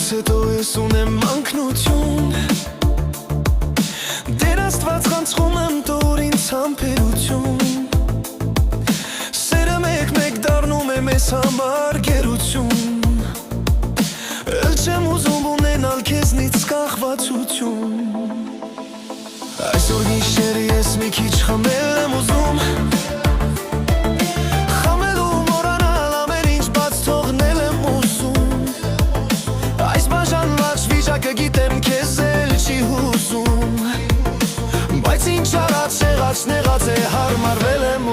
հետո ես ունեմ մանկնություն Դեր Աստված խանձխում եմ տոր ինձ համբերություն Սերը մեկ դառնում է մեզ համար գերություն Էլ չեմ ուզում ունենալ քեզնից կախվածություն Այսօր գիշերը ես մի քիչ խմել եմ ուզում Խմելու մոռանալ ամեն ինչ բաց թողնել եմ ուզում Այս բաժանված վիճակը գիտեմ քեզ էլ չի հուզում Բայց ինչ արած եղած նեղած է հարմարվել եմ